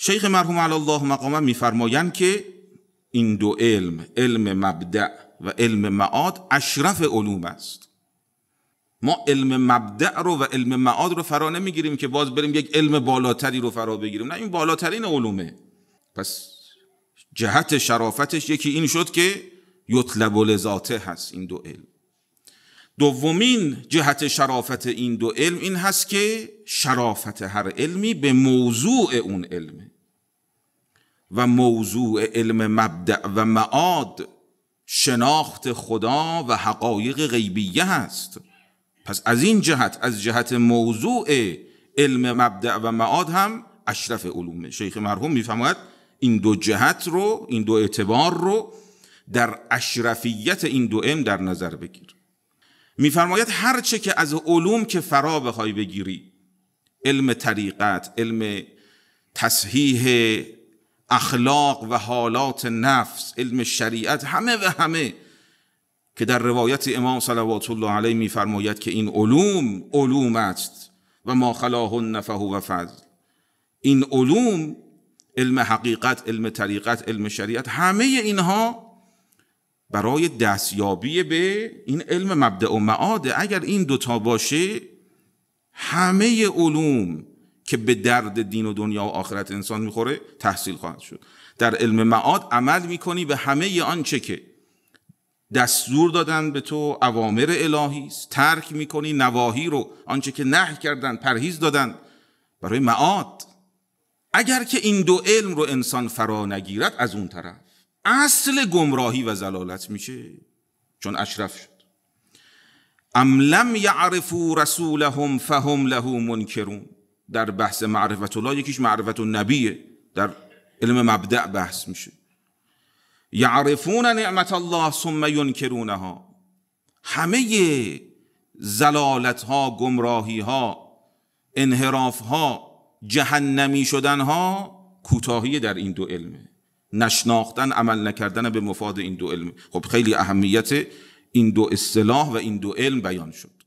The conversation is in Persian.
شیخ مرحوم علی الله مقامه میفرمایند که این دو علم، علم مبدأ و علم معاد، اشرف علوم است. ما علم مبدأ رو و علم معاد رو فرا نمیگیریم که باز بریم یک علم بالاتری رو فرا بگیریم، نه، این بالاترین علومه. پس جهت شرافتش یکی این شد که یطلب لذاته هست این دو علم. دومین جهت شرافت این دو علم این هست که شرافت هر علمی به موضوع اون علمه و موضوع علم مبدأ و معاد شناخت خدا و حقایق غیبیه هست. پس از این جهت، از جهت موضوع علم مبدأ و معاد هم اشرف علومه. شیخ مرحوم میفرماید این دو جهت رو، این دو اعتبار رو در اشرفیت این دو علم در نظر بگیر. میفرماید هر چه که از علوم که فرا بخوای بگیری، علم طریقت، علم تصحیح اخلاق و حالات نفس، علم شریعت، همه و همه که در روایت امام صلوات الله علیه میفرماید که این علوم است و ما خلاهن فهو فضل. این علوم، علم حقیقت، علم طریقت، علم شریعت، همه اینها برای دستیابی به این علم مبدأ و معاده. اگر این دوتا باشه همه علوم که به درد دین و دنیا و آخرت انسان میخوره تحصیل خواهد شد. در علم معاد عمل میکنی به همه آنچه که دستور دادن به تو، اوامر الهی است، ترک میکنی نواهی رو، آنچه که نهی کردن، پرهیز دادن، برای معاد. اگر که این دو علم رو انسان فرا نگیرد، از اون طرف اصل گمراهی و ضلالت میشه، چون اشرف شد. ام لم یعرفوا رسولهم فهم له منکرون. در بحث معرفت الله یکیش معرفت النبیه، در علم مبدأ بحث میشه. یعرفون نعمت الله ثم ینکرونها. همه ضلالت ها، گمراهی ها، انحراف ها، جهنمی شدن ها کوتاهی در این دو علمه. نشناختن، عمل نکردن به مفاد این دو علم. خب خیلی اهمیت این دو اصطلاح و این دو علم بیان شد.